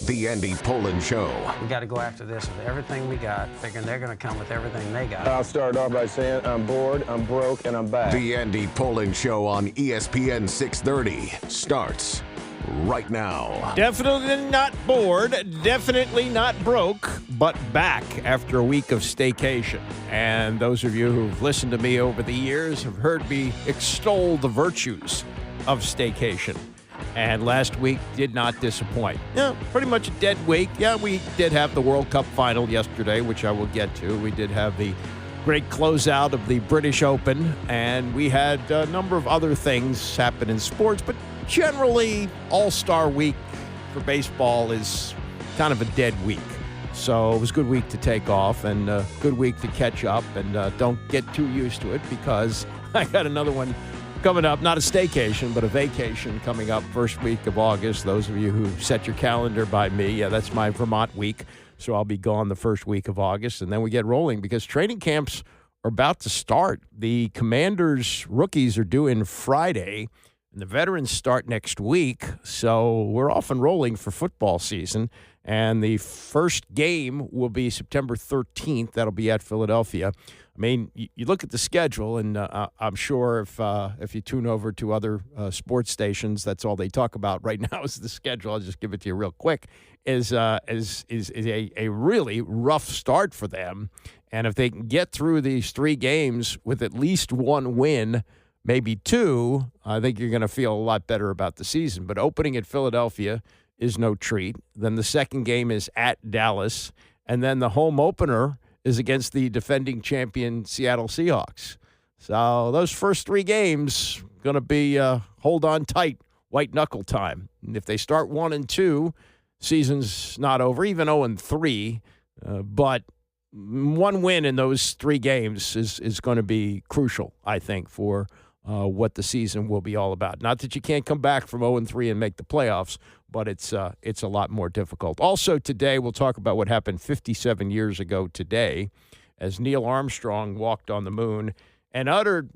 The Andy Pollin Show. We got to go after this with everything we got, figuring they're going to come with everything they got. I'll start off by saying I'm bored, I'm broke, and I'm back. The Andy Pollin Show on ESPN 630 starts right now. Definitely not bored, definitely not broke, but back after a week of staycation. And those of you who've listened to me over the years have heard me extol the virtues of staycation. And last week did not disappoint. Yeah, pretty much a dead week. Yeah, we did have the World Cup final yesterday, which I will get to. We did have the great closeout of the British Open, and we had a number of other things happen in sports. But generally, All-Star Week for baseball is kind of a dead week. So it was a good week to take off and a good week to catch up. And don't get too used to it because I got another one coming up, not a staycation, but a vacation coming up first week of August. Those of you who set your calendar by me, yeah, that's my Vermont week. So I'll be gone the first week of August. And then we get rolling because training camps are about to start. The Commanders rookies are due in Friday, and the veterans start next week. So we're off and rolling for football season. And the first game will be September 13th. That'll be at Philadelphia. I mean, you look at the schedule, and I'm sure if you tune over to other sports stations, that's all they talk about right now is the schedule. I'll just give it to you real quick. Is a really rough start for them, and if they can get through these three games with at least one win, maybe two, I think you're going to feel a lot better about the season. But opening at Philadelphia is no treat. Then the second game is at Dallas, and then the home opener is against the defending champion Seattle Seahawks. So those first three games going to be hold on tight, white knuckle time. And if they start 1-2, season's not over. Even 0-3, but one win in those three games is going to be crucial, I think, for what the season will be all about. Not that you can't come back from 0-3 and make the playoffs, but it's a lot more difficult. Also today, we'll talk about what happened 57 years ago today as Neil Armstrong walked on the moon and uttered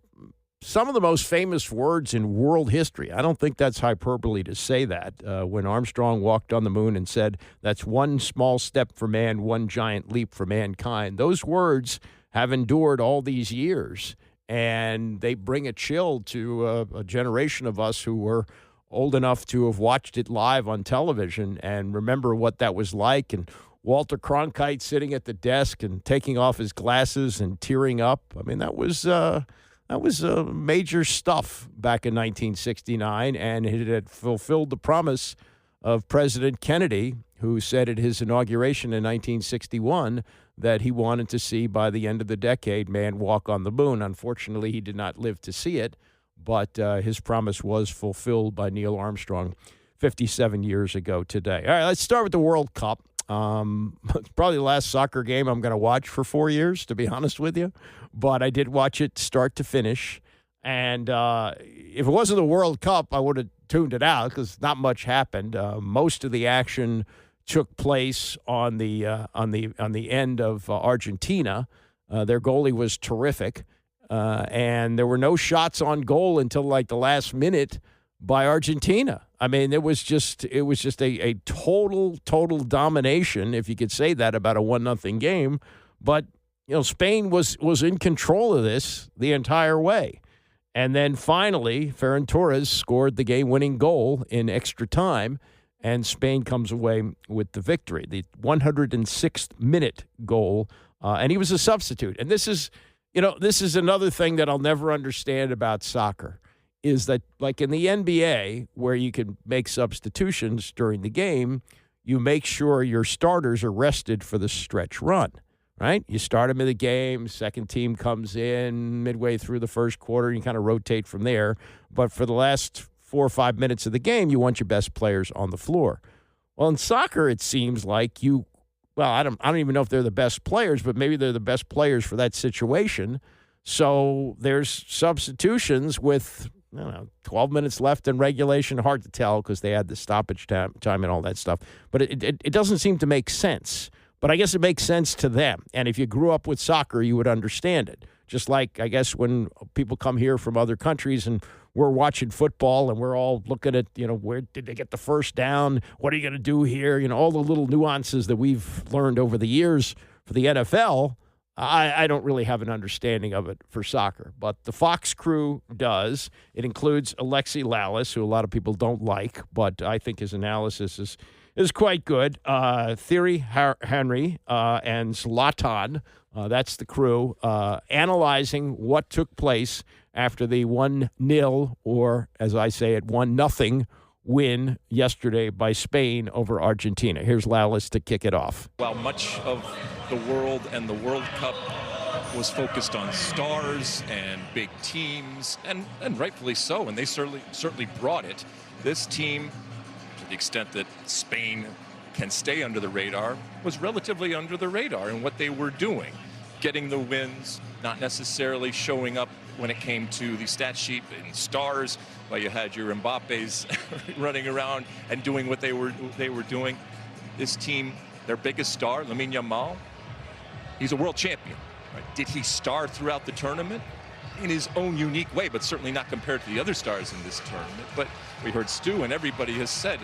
some of the most famous words in world history. I don't think that's hyperbole to say that. When Armstrong walked on the moon and said, "That's one small step for man, one giant leap for mankind." Those words have endured all these years, and they bring a chill to a generation of us who were old enough to have watched it live on television and remember what that was like. And Walter Cronkite sitting at the desk and taking off his glasses and tearing up. I mean, that was major stuff back in 1969, and it had fulfilled the promise of President Kennedy, who said at his inauguration in 1961 that he wanted to see by the end of the decade man walk on the moon. Unfortunately, he did not live to see it, but his promise was fulfilled by Neil Armstrong 57 years ago today. All right, let's start with the World Cup. It's probably the last soccer game I'm going to watch for 4 years, to be honest with you. But I did watch it start to finish. And if it wasn't the World Cup, I would have tuned it out because not much happened. Most of the action took place on the end of Argentina. Their goalie was terrific. And there were no shots on goal until like the last minute by Argentina. I mean, it was just a total domination, if you could say that about a 1-0 game. But Spain was in control of this the entire way. And then finally, Ferran Torres scored the game-winning goal in extra time, and Spain comes away with the victory. The 106th minute goal, and he was a substitute. And this is another thing that I'll never understand about soccer, is that like in the NBA, where you can make substitutions during the game, you make sure your starters are rested for the stretch run, right? You start them in the game, second team comes in midway through the first quarter, and you kind of rotate from there. But for the last 4 or 5 minutes of the game, you want your best players on the floor. Well, in soccer, it seems like I don't even know if they're the best players, but maybe they're the best players for that situation. So there's substitutions with 12 minutes left in regulation. Hard to tell because they had the stoppage time and all that stuff. But it doesn't seem to make sense. But I guess it makes sense to them. And if you grew up with soccer, you would understand it. Just like, I guess, when people come here from other countries and we're watching football and we're all looking at, where did they get the first down? What are you going to do here? All the little nuances that we've learned over the years for the NFL. I don't really have an understanding of it for soccer, but the Fox crew does. It includes Alexi Lalas, who a lot of people don't like, but I think his analysis is quite good. Thierry Henry and Zlatan, that's the crew, analyzing what took place after the 1-0, or as I say it, 1-0 win yesterday by Spain over Argentina. Here's Lalas to kick it off. While much of the world and the World Cup was focused on stars and big teams, and rightfully so, and they certainly brought it, this team, to the extent that Spain can stay under the radar, was relatively under the radar in what they were doing. Getting the wins, not necessarily showing up when it came to the stat sheet in stars, while you had your Mbappes running around and doing what they were doing. This team, their biggest star, Lamine Yamal, he's a world champion. Right? Did he star throughout the tournament? In his own unique way, but certainly not compared to the other stars in this tournament. But we heard Stu, and everybody has said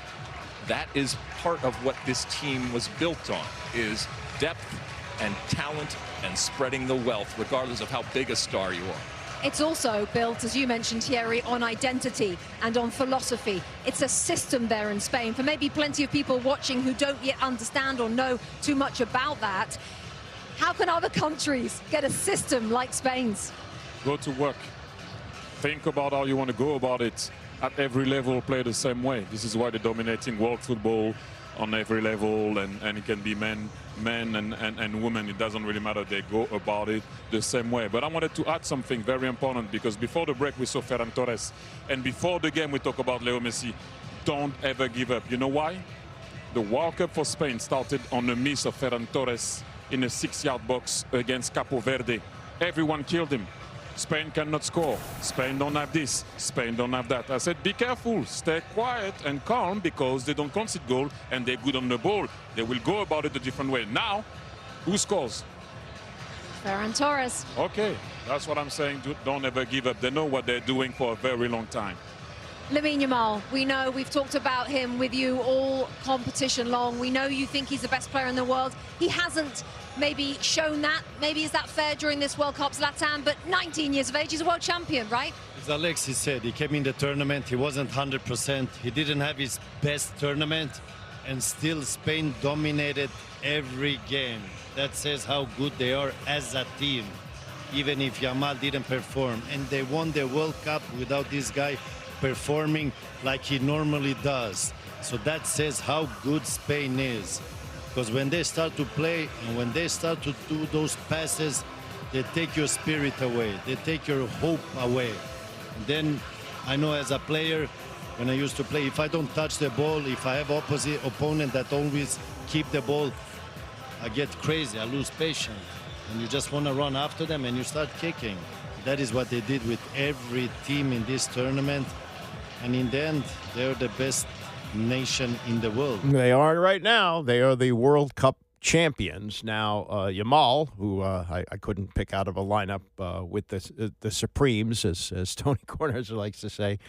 that is part of what this team was built on, is depth and talent and spreading the wealth, regardless of how big a star you are. It's also built, as you mentioned, Thierry, on identity and on philosophy. It's a system there in Spain. For maybe plenty of people watching who don't yet understand or know too much about that, how can other countries get a system like Spain's? Go to work. Think about how you want to go about it. At every level, play the same way. This is why they're dominating world football on every level, and it can be men and women. It doesn't really matter. They go about it the same way. But I wanted to add something very important, because before the break we saw Ferran Torres, and before the game we talk about Leo Messi. Don't ever give up. You know why? The World Cup for Spain started on a miss of Ferran Torres in a 6-yard box against Capo Verde. Everyone killed him. Spain cannot score. Spain don't have this. Spain don't have that. I said, be careful. Stay quiet and calm, because they don't concede goal and they're good on the ball. They will go about it a different way. Now, who scores? Ferran Torres. Okay, that's what I'm saying. Don't ever give up. They know what they're doing for a very long time. Lamine Yamal, we know, we've talked about him with you all competition long. We know you think he's the best player in the world. He hasn't maybe shown that. Maybe is that fair during this World Cup, Zlatan? But 19 years of age, he's a world champion, right? As Alexis said, he came in the tournament, he wasn't 100%. He didn't have his best tournament, and still Spain dominated every game. That says how good they are as a team, even if Yamal didn't perform. And they won the World Cup without this guy performing like he normally does. So that says how good Spain is. Because when they start to play and when they start to do those passes, they take your spirit away. They take your hope away. And then I know as a player, when I used to play, if I don't touch the ball, if I have opposite opponent that always keep the ball, I get crazy, I lose patience. And you just want to run after them and you start kicking. That is what they did with every team in this tournament. And in the end, they're the best nation in the world. They are right now. They are the World Cup champions. Now, Yamal, who I couldn't pick out of a lineup with the Supremes, as Tony Corners likes to say,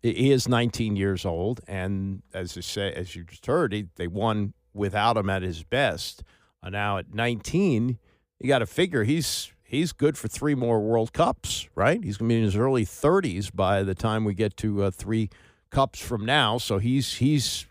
he is 19 years old. And as you just heard, they won without him at his best. Now at 19, you got to figure he's good for 3 more World Cups, right? He's going to be in his early 30s by the time we get to 3 Cups from now. So he's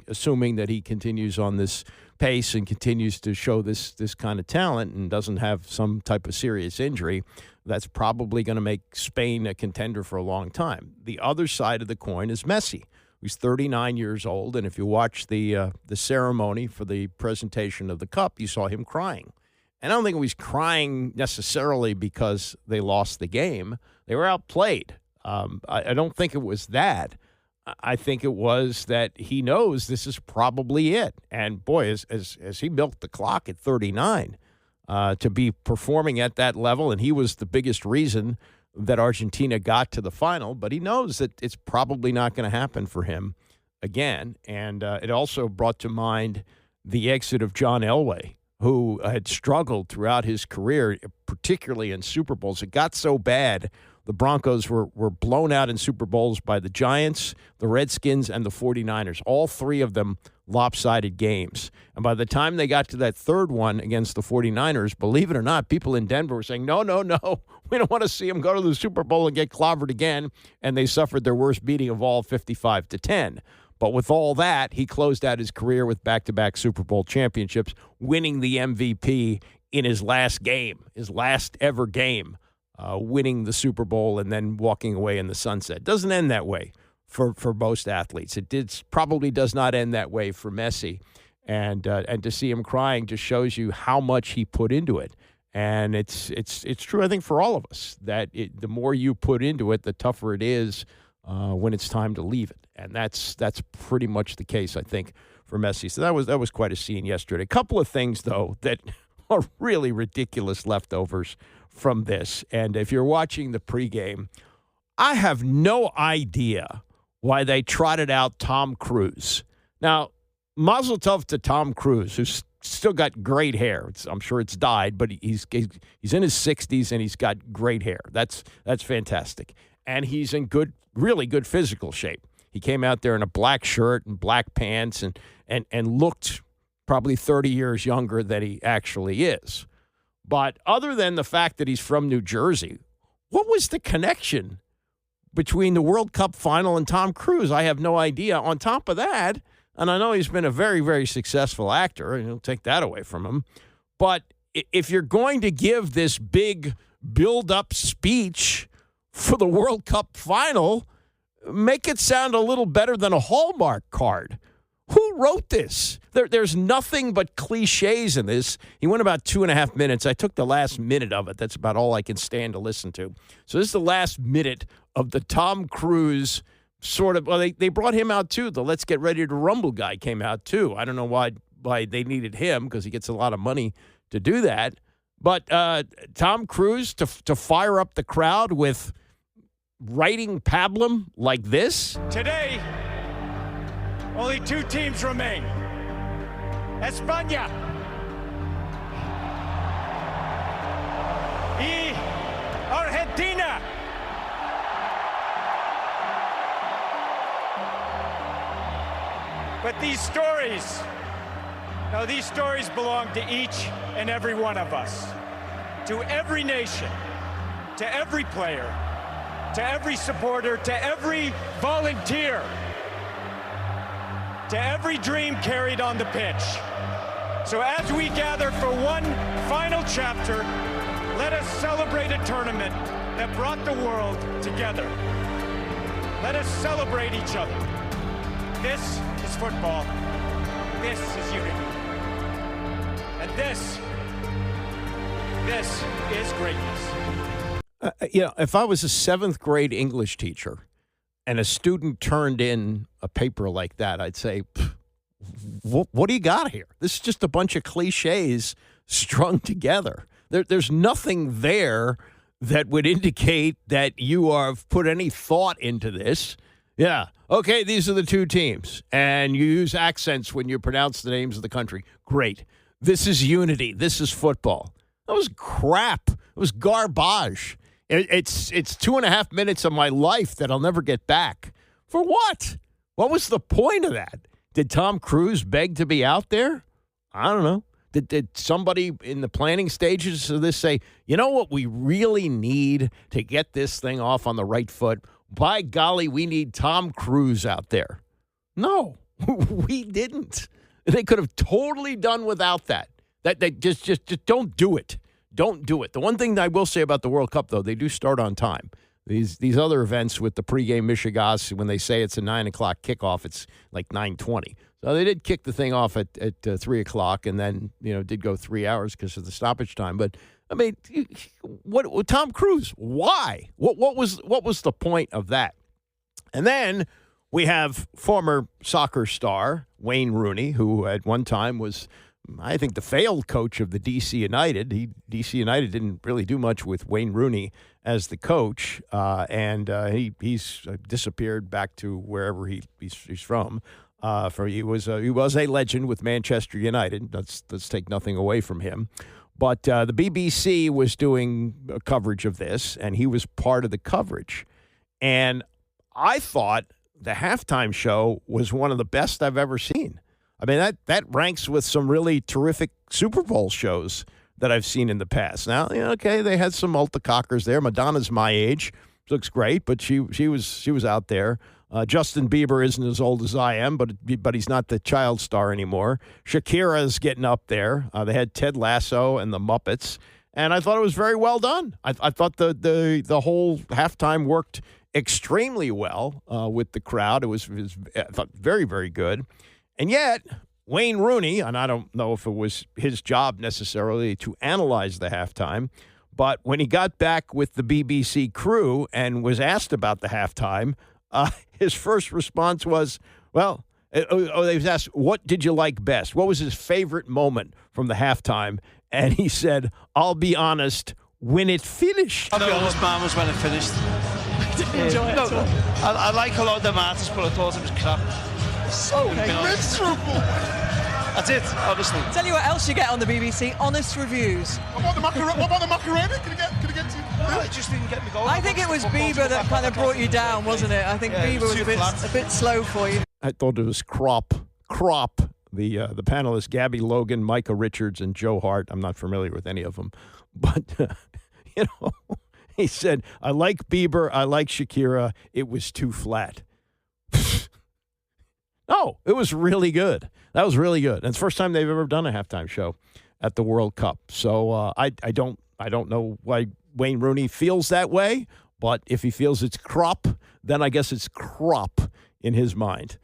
assuming that he continues on this pace and continues to show this kind of talent and doesn't have some type of serious injury, that's probably going to make Spain a contender for a long time. The other side of the coin is Messi, who's 39 years old, and if you watch the ceremony for the presentation of the cup, you saw him crying. And I don't think he was crying necessarily because they lost the game. They were outplayed. I don't think it was that. I think it was that he knows this is probably it. And, boy, as he milked the clock at 39 to be performing at that level, and he was the biggest reason that Argentina got to the final, but he knows that it's probably not going to happen for him again. And it also brought to mind the exit of John Elway, who had struggled throughout his career, particularly in Super Bowls. It got so bad the Broncos were blown out in Super Bowls by the Giants, the Redskins, and the 49ers. All three of them lopsided games. And by the time they got to that third one against the 49ers, believe it or not, people in Denver were saying, no, we don't want to see them go to the Super Bowl and get clobbered again. And they suffered their worst beating of all, 55-10. But with all that, he closed out his career with back-to-back Super Bowl championships, winning the MVP in his last game, his last ever game, winning the Super Bowl and then walking away in the sunset. Doesn't end that way for most athletes. It probably does not end that way for Messi. And to see him crying just shows you how much he put into it. And it's true, I think, for all of us, that the more you put into it, the tougher it is when it's time to leave it. And that's pretty much the case, I think, for Messi. So that was quite a scene yesterday. A couple of things, though, that are really ridiculous leftovers from this. And if you're watching the pregame, I have no idea why they trotted out Tom Cruise. Now, mazel tov to Tom Cruise, who's still got great hair. I'm sure it's dyed, but he's in his 60s and he's got great hair. That's fantastic. And he's in really good physical shape. He came out there in a black shirt and black pants and looked probably 30 years younger than he actually is. But other than the fact that he's from New Jersey, what was the connection between the World Cup final and Tom Cruise? I have no idea. On top of that, and I know he's been a very, very successful actor, and you'll take that away from him, but if you're going to give this big build-up speech for the World Cup final, make it sound a little better than a Hallmark card. Who wrote this? There's nothing but cliches in this. He went about 2.5 minutes. I took the last minute of it. That's about all I can stand to listen to. So this is the last minute of the Tom Cruise sort of, well, they brought him out too. The Let's Get Ready to Rumble guy came out too. I don't know why they needed him, because he gets a lot of money to do that. But Tom Cruise to fire up the crowd with writing pablum like this. Today, only 2 teams remain. España y Argentina. But these stories belong to each and every one of us, to every nation, to every player, to every supporter, to every volunteer, to every dream carried on the pitch. So as we gather for one final chapter, let us celebrate a tournament that brought the world together. Let us celebrate each other. This is football. This is unity. And this is greatness. If I was a 7th grade English teacher and a student turned in a paper like that, I'd say, what do you got here? This is just a bunch of cliches strung together. There's nothing there that would indicate that you have put any thought into this. Yeah, okay, these are the 2 teams, and you use accents when you pronounce the names of the country. Great. This is unity. This is football. That was crap. It was garbage. It's 2.5 minutes of my life that I'll never get back. For what? What was the point of that? Did Tom Cruise beg to be out there? I don't know. Did somebody in the planning stages of this say, you know what we really need to get this thing off on the right foot? By golly, we need Tom Cruise out there. No, we didn't. They could have totally done without that. That they just don't do it. Don't do it. The one thing that I will say about the World Cup, though, they do start on time. These other events with the pregame Michigas, when they say it's a 9 o'clock kickoff, it's like 9:20. So they did kick the thing off at 3 o'clock, and then did go 3 hours because of the stoppage time. But I mean, what Tom Cruise? Why? What was the point of that? And then we have former soccer star Wayne Rooney, who at one time was, I think, the failed coach of the DC United. DC United didn't really do much with Wayne Rooney as the coach, and he's disappeared back to wherever he's from. He was a legend with Manchester United. Let's take nothing away from him. But the BBC was doing coverage of this, and he was part of the coverage. And I thought the halftime show was one of the best I've ever seen. I mean, that ranks with some really terrific Super Bowl shows that I've seen in the past. Now, okay, they had some multicockers there. Madonna's my age. Looks great, but she was out there. Justin Bieber isn't as old as I am, but he's not the child star anymore. Shakira's getting up there. They had Ted Lasso and the Muppets, and I thought it was very well done. I thought the whole halftime worked extremely well with the crowd. It was I thought very, very good. And yet, Wayne Rooney, and I don't know if it was his job necessarily to analyze the halftime, but when he got back with the BBC crew and was asked about the halftime, his first response was, well, they was asked, what did you like best? What was his favorite moment from the halftime? And he said, I'll be honest, when it finished. I'll be honest, man, was when it finished. Enjoy it. No, I like a lot of the matches, but I thought it was crap. So miserable. That's it, honestly. Tell you what else you get on the BBC, honest reviews. What about the Macarena? Can you get to? No, it just didn't get me going. I think it was Bieber that kind of brought you down, wasn't it? I think Bieber was a bit slow for you. I thought it was Crop. The panelists, Gabby Logan, Micah Richards, and Joe Hart. I'm not familiar with any of them. But, he said, I like Bieber, I like Shakira. It was too flat. No, it was really good. That was really good. And it's the first time they've ever done a halftime show at the World Cup. So I don't know why Wayne Rooney feels that way, but if he feels it's crop, then I guess it's crop in his mind.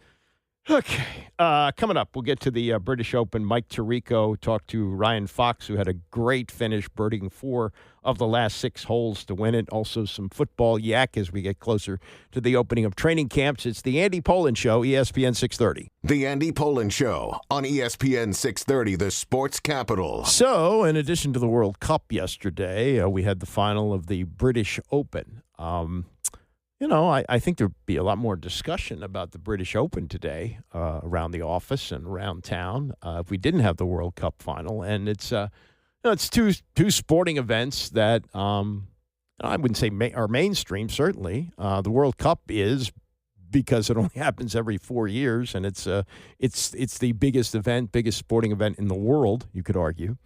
Okay, coming up, we'll get to the British Open. Mike Tirico talked to Ryan Fox, who had a great finish, birdieing 4 of the last 6 holes to win it. Also some football yak as we get closer to the opening of training camps. It's the Andy Pollin Show, ESPN 630. The Andy Pollin Show on ESPN 630, the sports capital. So, in addition to the World Cup yesterday, we had the final of the British Open. I think there'd be a lot more discussion about the British Open today around the office and around town if we didn't have the World Cup final. And it's two sporting events that I wouldn't say are mainstream. Certainly, the World Cup is because it only happens every 4 years, and it's the biggest sporting event in the world. You could argue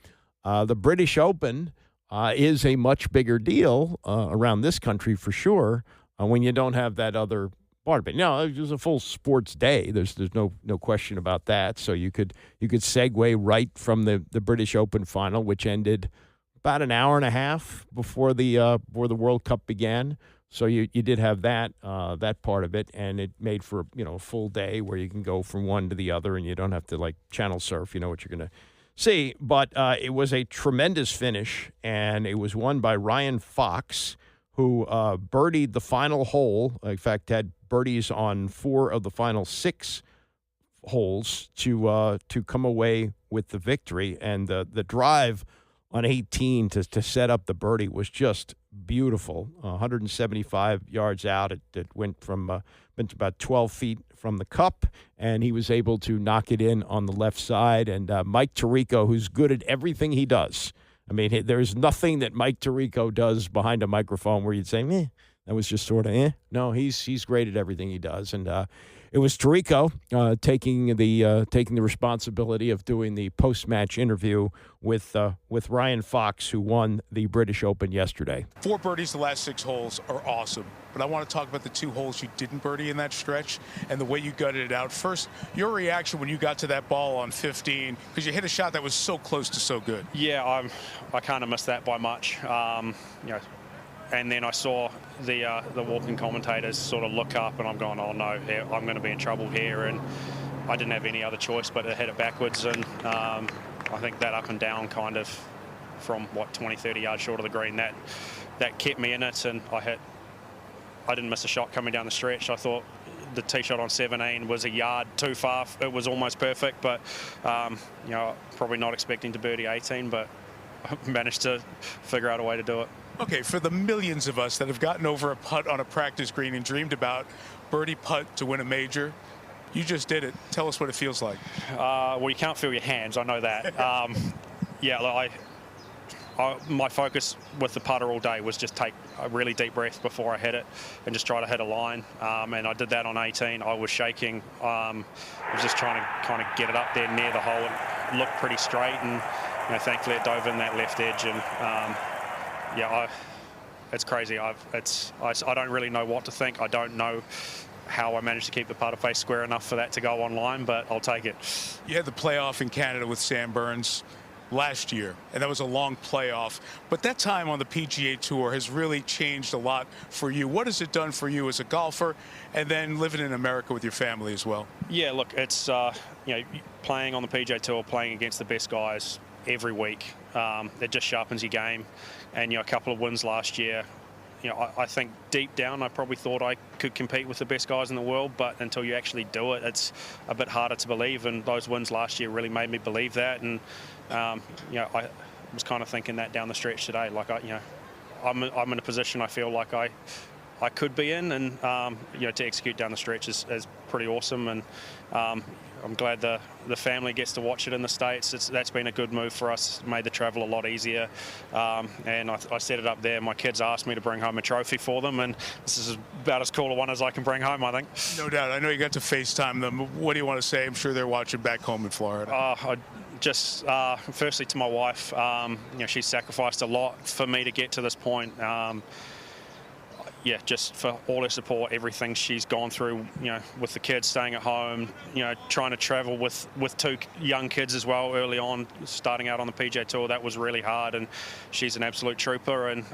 the British Open is a much bigger deal around this country for sure. When you don't have that other part of it. Now, it was a full sports day. There's no question about that. So you could segue right from the British Open final, which ended about an hour and a half before the World Cup began. So you did have that part of it, and it made for a full day where you can go from one to the other, and you don't have to channel surf. You know what you're going to see. But it was a tremendous finish, and it was won by Ryan Fox, who birdied the final hole. In fact, had birdies on 4 of the final 6 holes to come away with the victory. And the drive on 18 to set up the birdie was just beautiful. 175 yards out. It went about 12 feet from the cup, and he was able to knock it in on the left side. And Mike Tirico, who's good at everything he does. I mean, there's nothing that Mike Tirico does behind a microphone where you'd say, that was just sort of, No, he's great at everything he does. And it was Tirico taking the responsibility of doing the post-match interview with Ryan Fox, who won the British Open yesterday. 4 birdies the last 6 holes are awesome. But I want to talk about the 2 holes you didn't birdie in that stretch and the way you gutted it out. First, your reaction when you got to that ball on 15, because you hit a shot that was so close to so good. Yeah, I kind of missed that by much. And then I saw the walking commentators sort of look up, and I'm going, oh no, I'm going to be in trouble here. And I didn't have any other choice but to hit it backwards. And I think that up and down kind of from 20, 30 yards short of the green, that kept me in it. And I didn't miss a shot coming down the stretch. I thought the tee shot on 17 was a yard too far. It was almost perfect, but probably not expecting to birdie 18, but I managed to figure out a way to do it. Okay, for the millions of us that have gotten over a putt on a practice green and dreamed about birdie putt to win a major, you just did it. Tell us what it feels like. Well, you can't feel your hands. I know that. my focus with the putter all day was just take a really deep breath before I hit it and just try to hit a line. And I did that on 18. I was shaking. I was just trying to kind of get it up there near the hole. It looked pretty straight, and thankfully it dove in that left edge. And it's crazy. I don't really know what to think. I don't know how I managed to keep the putter face square enough for that to go online, but I'll take it. You had the playoff in Canada with Sam Burns last year, and that was a long playoff, but that time on the PGA Tour has really changed a lot for you. What has it done for you as a golfer, and then living in America with your family as well? Yeah, look, it's playing on the PGA Tour, playing against the best guys every week, it just sharpens your game. And a couple of wins last year, I think deep down I probably thought I could compete with the best guys in the world, but until you actually do it, it's a bit harder to believe. And those wins last year really made me believe that. And I was kind of thinking that down the stretch today. Like I'm in a position I feel like I could be in, and to execute down the stretch is pretty awesome. And I'm glad the family gets to watch it in the States. That's been a good move for us. It made the travel a lot easier. And I set it up there. My kids asked me to bring home a trophy for them, and this is about as cool a one as I can bring home, I think. No doubt. I know you got to FaceTime them. What do you want to say? I'm sure they're watching back home in Florida. Just firstly to my wife, she's sacrificed a lot for me to get to this point. Just for all her support, everything she's gone through, with the kids staying at home, trying to travel with two young kids as well early on, starting out on the PGA Tour. That was really hard, and she's an absolute trooper. And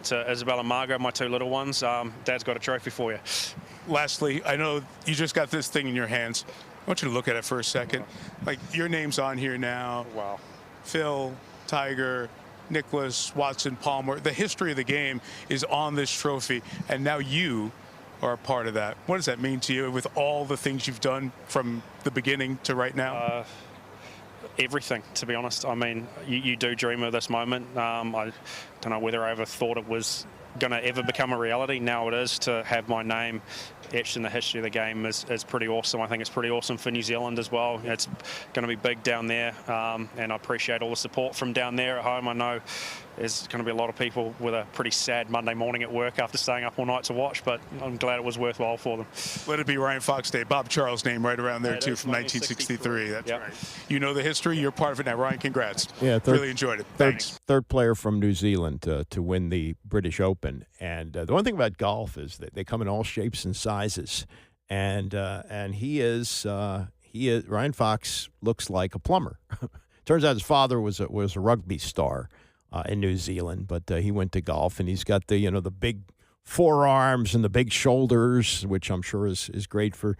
to Isabel and Margot, my two little ones, Dad's got a trophy for you. Lastly, I know you just got this thing in your hands. I want you to look at it for a second. Like, your name's on here now. Wow. Phil, Tiger, Nicklaus, Watson, Palmer. The history of the game is on this trophy, and now you are a part of that. What does that mean to you with all the things you've done from the beginning to right now? Everything, to be honest. I mean, you do dream of this moment. I don't know whether I ever thought it was going to ever become a reality. Now it is. To have my name etched in the history of the game is pretty awesome. I think it's pretty awesome for New Zealand as well. It's going to be big down there, and I appreciate all the support from down there at home. I know there's going to be a lot of people with a pretty sad Monday morning at work after staying up all night to watch, but I'm glad it was worthwhile for them. Let it be Ryan Fox Day. Bob Charles' name right around there, too, from 1963. That's right. You know the history. You're part of it now. Ryan, congrats. Yeah, really enjoyed it. Thanks. Third player from New Zealand to win the British Open. And the one thing about golf is that they come in all shapes and sizes. And he is Ryan Fox looks like a plumber. Turns out his father was a rugby star in New Zealand, but he went to golf, and he's got the the big forearms and the big shoulders, which I'm sure is great for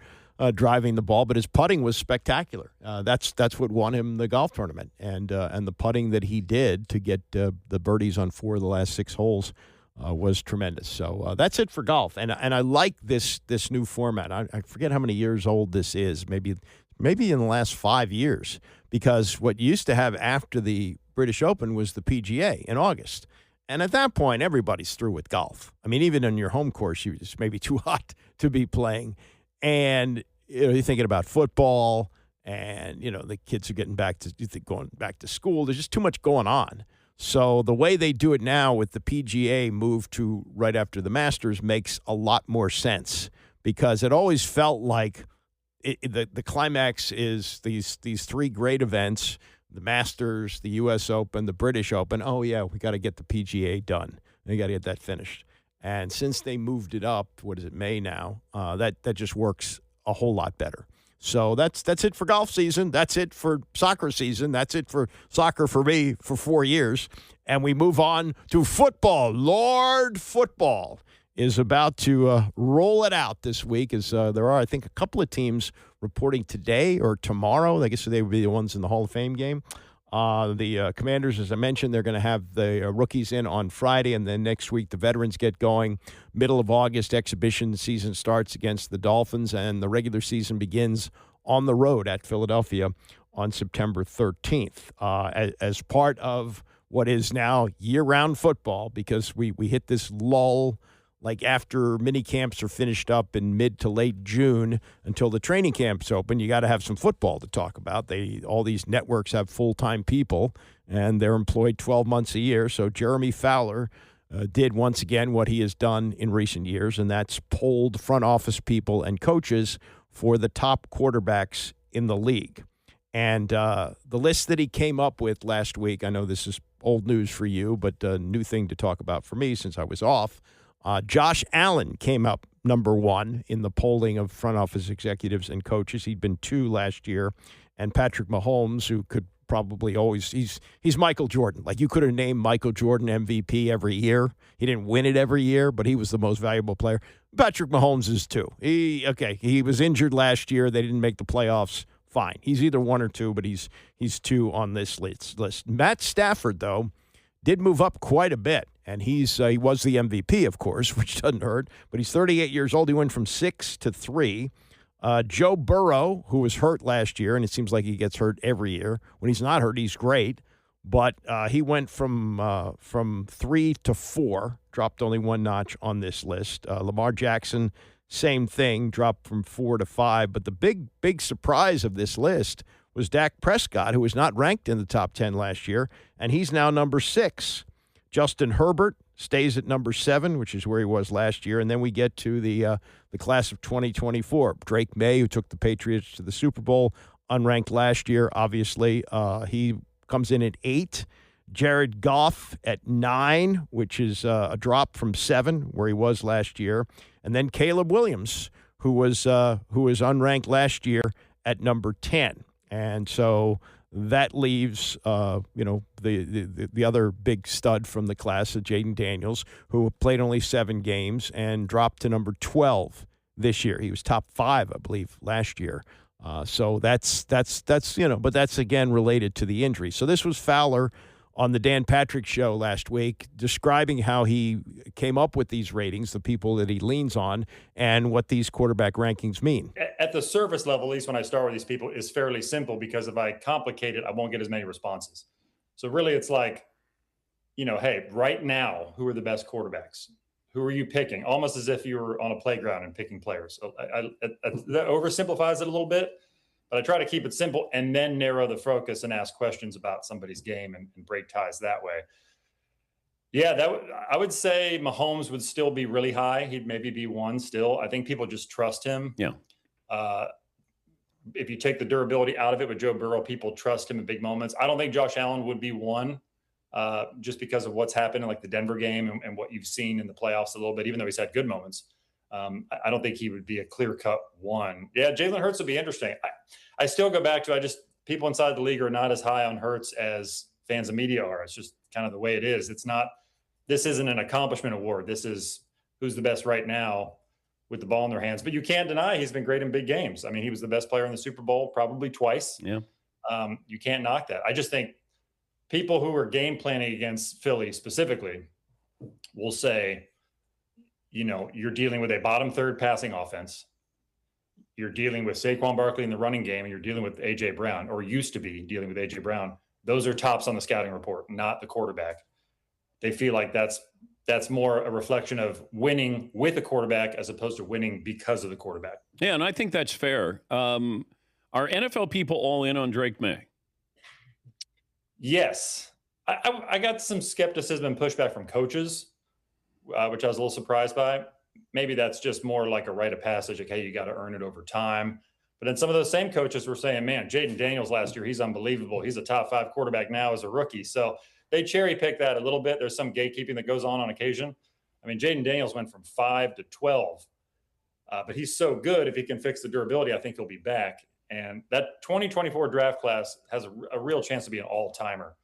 driving the ball. But his putting was spectacular. That's what won him the golf tournament, and the putting that he did to get the birdies on 4 of the last 6 holes was tremendous. So that's it for golf, and I like this new format. I forget how many years old this is. Maybe in the last 5 years, because what you used to have after the British Open was the PGA in August. And at that point, everybody's through with golf. I mean, even on your home course, it's maybe too hot to be playing. And you're thinking about football, and the kids are going back to school. There's just too much going on. So the way they do it now with the PGA move to right after the Masters makes a lot more sense, because it always felt like the climax is these 3 great events: the Masters, the U.S. Open, the British Open. Oh, yeah, we got to get the PGA done. We got to get that finished. And since they moved it up, what is it, May now, that just works a whole lot better. So that's it for golf season. That's it for soccer season. That's it for soccer for me for 4 years. And we move on to football. Lord, football is about to roll it out this week, as there are, I think, a couple of teams reporting today or tomorrow. I guess they would be the ones in the Hall of Fame game. The Commanders, as I mentioned, they're going to have the rookies in on Friday, and then next week the veterans get going. Middle of August, exhibition season starts against the Dolphins, and the regular season begins on the road at Philadelphia on September 13th. As part of what is now year-round football, because we hit this lull like after mini camps are finished up in mid to late June until the training camps open. You got to have some football to talk about. All these networks have full-time people, and they're employed 12 months a year. So Jeremy Fowler did once again what he has done in recent years, and that's polled front office people and coaches for the top quarterbacks in the league. And the list that he came up with last week, I know this is old news for you, but a new thing to talk about for me since I was off. Josh Allen came up number 1 in the polling of front office executives and coaches. He'd been 2 last year. And Patrick Mahomes, who could probably always, he's Michael Jordan. Like, you could have named Michael Jordan MVP every year. He didn't win it every year, but he was the most valuable player. Patrick Mahomes is 2. He was injured last year. They didn't make the playoffs. Fine. He's either 1 or 2, but he's 2 on this list. Matt Stafford, though, did move up quite a bit, and he was the MVP, of course, which doesn't hurt, but he's 38 years old. He went from 6 to 3. Joe Burrow, who was hurt last year, and it seems like he gets hurt every year. When he's not hurt, he's great, but he went from 3 to 4, dropped only 1 notch on this list. Lamar Jackson, same thing, dropped from 4 to 5, but the big surprise of this list was Dak Prescott, who was not ranked in the top 10 last year, and he's now number 6. Justin Herbert stays at number 7, which is where he was last year, and then we get to the class of 2024. Drake May, who took the Patriots to the Super Bowl, unranked last year, obviously. He comes in at 8. Jared Goff at 9, which is a drop from 7, where he was last year. And then Caleb Williams, who was unranked last year, at number 10. And so that leaves, the other big stud from the class, Jaden Daniels, who played only 7 games and dropped to number 12 this year. He was top 5, I believe, last year. So that's but that's again related to the injury. So this was Fowler on the Dan Patrick Show last week, describing how he came up with these ratings, the people that he leans on, and what these quarterback rankings mean. At the surface level, at least when I start with these people, is fairly simple, because if I complicate it, I won't get as many responses. So really it's like, hey, right now, who are the best quarterbacks? Who are you picking? Almost as if you were on a playground and picking players. So that oversimplifies it a little bit, but I try to keep it simple and then narrow the focus and ask questions about somebody's game and break ties that way. Yeah, I would say Mahomes would still be really high. He'd maybe be 1 still. I think people just trust him. Yeah. If you take the durability out of it with Joe Burrow, people trust him in big moments. I don't think Josh Allen would be 1 just because of what's happened in like the Denver game and what you've seen in the playoffs a little bit, even though he's had good moments. I don't think he would be a clear-cut 1. Yeah, Jalen Hurts would be interesting. I still go back to people inside the league are not as high on Hurts as fans and media are. It's just kind of the way it is. This isn't an accomplishment award. This is who's the best right now with the ball in their hands. But you can't deny he's been great in big games. I mean, he was the best player in the Super Bowl probably twice. Yeah. You can't knock that. I just think people who are game planning against Philly specifically will say, you're dealing with a bottom third passing offense. You're dealing with Saquon Barkley in the running game, and you're dealing with A.J. Brown, or used to be dealing with A.J. Brown. Those are tops on the scouting report, not the quarterback. They feel like that's more a reflection of winning with a quarterback as opposed to winning because of the quarterback. Yeah, and I think that's fair. Are NFL people all in on Drake May? Yes. I got some skepticism and pushback from coaches, which I was a little surprised by. Maybe that's just more like a rite of passage, like, hey, you got to earn it over time. But then some of those same coaches were saying, man, Jaden Daniels last year, he's unbelievable. He's a top 5 quarterback now as a rookie. So they cherry pick that a little bit. There's some gatekeeping that goes on occasion. I mean, Jaden Daniels went from 5 to 12, but he's so good. If he can fix the durability, I think he'll be back. And that 2024 draft class has a real chance to be an all-timer.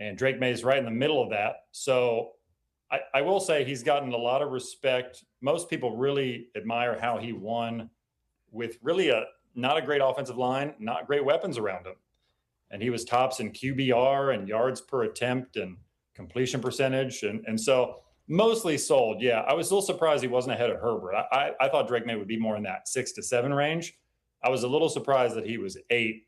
And Drake May is right in the middle of that. So I will say he's gotten a lot of respect. Most people really admire how he won with really not a great offensive line, not great weapons around him. And he was tops in QBR and yards per attempt and completion percentage. And so mostly sold. Yeah, I was a little surprised he wasn't ahead of Herbert. I thought Drake May would be more in that 6 to 7 range. I was a little surprised that he was 8.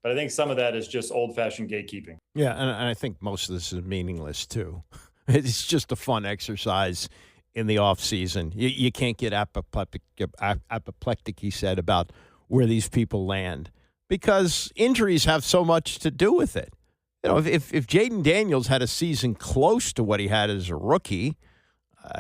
But I think some of that is just old-fashioned gatekeeping. Yeah, and I think most of this is meaningless, too. It's just a fun exercise in the off season. You can't get apoplectic, he said, about where these people land, because injuries have so much to do with it. if Jaden Daniels had a season close to what he had as a rookie,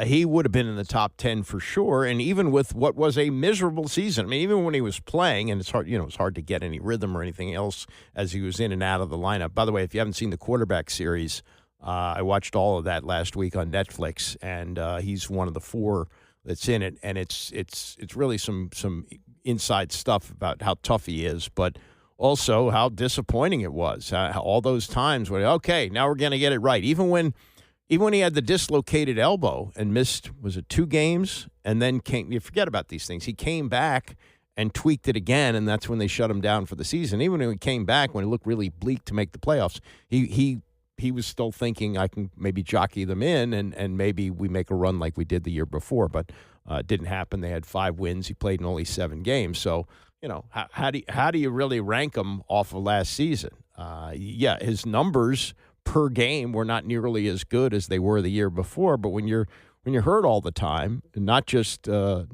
he would have been in the top 10 for sure. And even with what was a miserable season, I mean, even when he was playing, and it's hard, it's hard to get any rhythm or anything else as he was in and out of the lineup. By the way, if you haven't seen the quarterback series, I watched all of that last week on Netflix, and he's one of the 4 that's in it. And it's really some inside stuff about how tough he is, but also how disappointing it was. How all those times when, okay, now we're going to get it right. Even when he had the dislocated elbow and missed, was it 2 games? And then you forget about these things. He came back and tweaked it again, and that's when they shut him down for the season. Even when he came back, when it looked really bleak to make the playoffs, he was still thinking, I can maybe jockey them in, and maybe we make a run like we did the year before. But it didn't happen. They had 5 wins. He played in only 7 games. So, how do you really rank him off of last season? His numbers per game were not nearly as good as they were the year before, but when you're hurt all the time, and not just the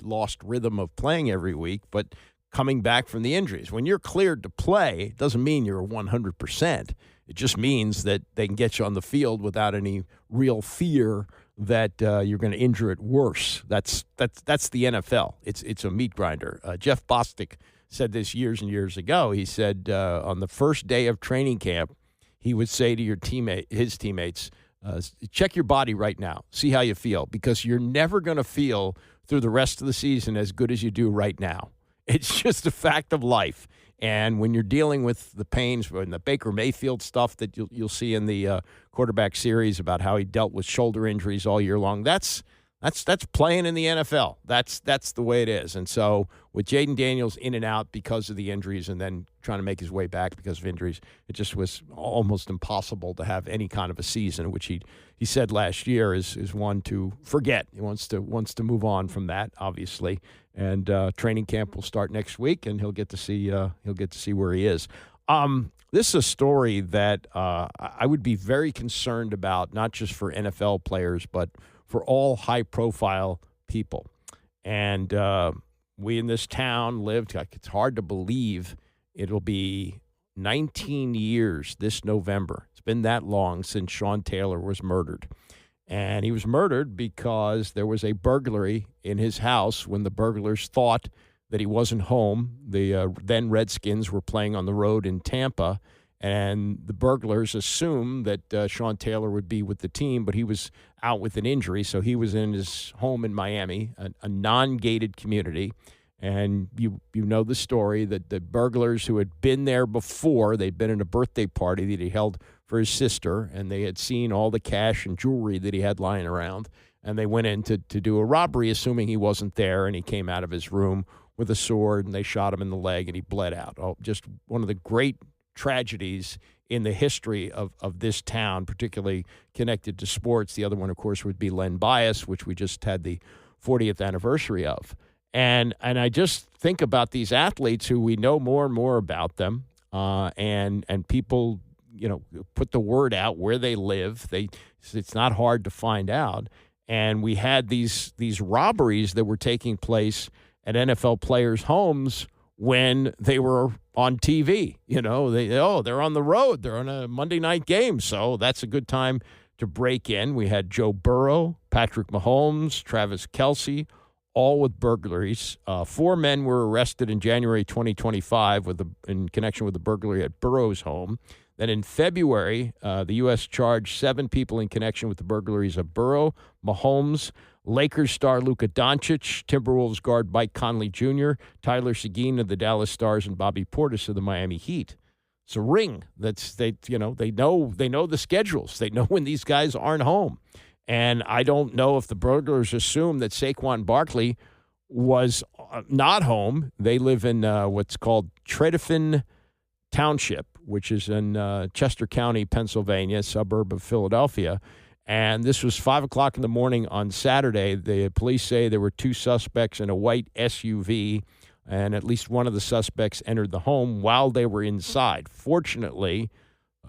lost rhythm of playing every week, but coming back from the injuries. When you're cleared to play, it doesn't mean you're 100%. It just means that they can get you on the field without any real fear that you're going to injure it worse. That's the NFL. It's a meat grinder. Jeff Bostic said this years and years ago. He said on the first day of training camp, he would say to his teammates, check your body right now. See how you feel, because you're never going to feel through the rest of the season as good as you do right now. It's just a fact of life. And when you're dealing with the pains and the Baker Mayfield stuff that you'll see in the quarterback series about how he dealt with shoulder injuries all year long, that's playing in the NFL. That's the way it is. And so with Jaden Daniels in and out because of the injuries and then trying to make his way back because of injuries, it just was almost impossible to have any kind of a season, which he said last year is one to forget. He wants to move on from that, obviously. And training camp will start next week, and he'll get to see where he is. This is a story that I would be very concerned about, not just for NFL players, but for all high-profile people. And we in this town lived, it's hard to believe it'll be 19 years this November. It's been that long since Sean Taylor was murdered. And he was murdered because there was a burglary in his house when the burglars thought that he wasn't home. The then Redskins were playing on the road in Tampa, and the burglars assumed that Sean Taylor would be with the team, but he was out with an injury, so he was in his home in Miami, a non-gated community. And you know the story that the burglars who had been there before, they'd been in a birthday party that he held for his sister, and they had seen all the cash and jewelry that he had lying around, and they went in to do a robbery, assuming he wasn't there, and he came out of his room with a sword, and they shot him in the leg, and he bled out. Oh, just one of the great tragedies in the history of this town, particularly connected to sports. The other one, of course, would be Len Bias, which we just had the 40th anniversary of. And I just think about these athletes who we know more and more about them, and people, put the word out where they live. It's not hard to find out. And we had these robberies that were taking place at NFL players' homes when they were on TV. They're on the road. They're on a Monday night game, so that's a good time to break in. We had Joe Burrow, Patrick Mahomes, Travis Kelce, all with burglaries. 4 men were arrested in January 2025 in connection with the burglary at Burrow's home. Then in February, the U.S. charged 7 people in connection with the burglaries of Burrow, Mahomes, Lakers star Luka Doncic, Timberwolves guard Mike Conley Jr., Tyler Seguin of the Dallas Stars, and Bobby Portis of the Miami Heat. It's a ring. They know the schedules. They know when these guys aren't home. And I don't know if the burglars assume that Saquon Barkley was not home. They live in what's called Tredyffrin Township, which is in Chester County, Pennsylvania, suburb of Philadelphia. And this was 5 o'clock in the morning on Saturday. The police say there were 2 suspects in a white SUV, and at least one of the suspects entered the home while they were inside. Fortunately,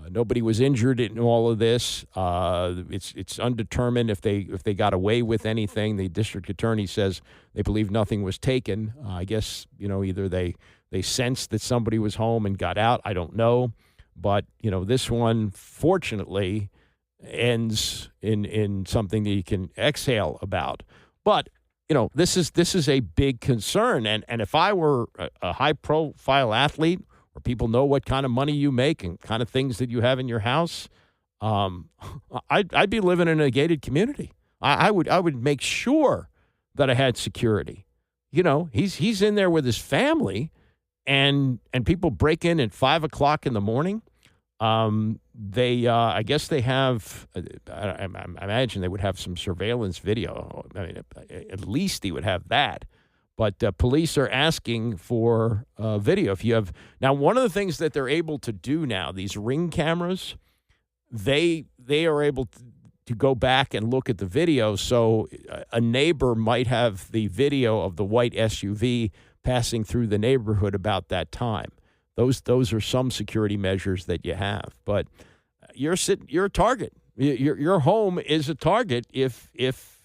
nobody was injured in all of this. It's undetermined if they got away with anything. The district attorney says they believe nothing was taken. I guess either they sensed that somebody was home and got out. I don't know. But, this one, fortunately, ends in something that you can exhale about. But, this is a big concern. And if I were a high-profile athlete, where people know what kind of money you make and kind of things that you have in your house, I'd be living in a gated community. I would make sure that I had security. He's in there with his family, and people break in at 5 o'clock in the morning. I guess they have. I imagine they would have some surveillance video. I mean, at least he would have that. But police are asking for video. If you have now, one of the things that they're able to do now, these Ring cameras, they are able to go back and look at the video. So a neighbor might have the video of the white SUV passing through the neighborhood about that time. Those are some security measures that you have. But you're a target. Your home is a target if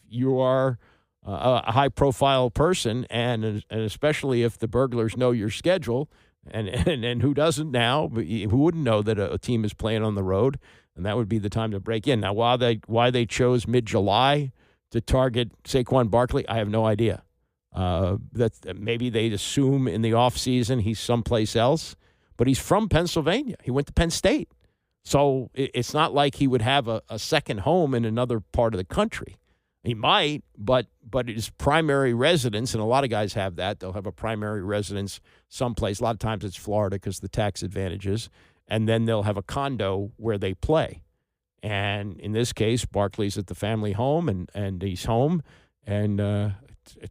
you are a high-profile person, and especially if the burglars know your schedule, and who doesn't now? Who wouldn't know that a team is playing on the road, and that would be the time to break in. Now, why they chose mid-July to target Saquon Barkley, I have no idea. That maybe they assume in the offseason he's someplace else, but he's from Pennsylvania. He went to Penn State. So it's not like he would have a second home in another part of the country. He might, but his primary residence, and a lot of guys have that, they'll have a primary residence someplace. A lot of times it's Florida because of the tax advantages, and then they'll have a condo where they play. And in this case, Barkley's at the family home, and he's home, and a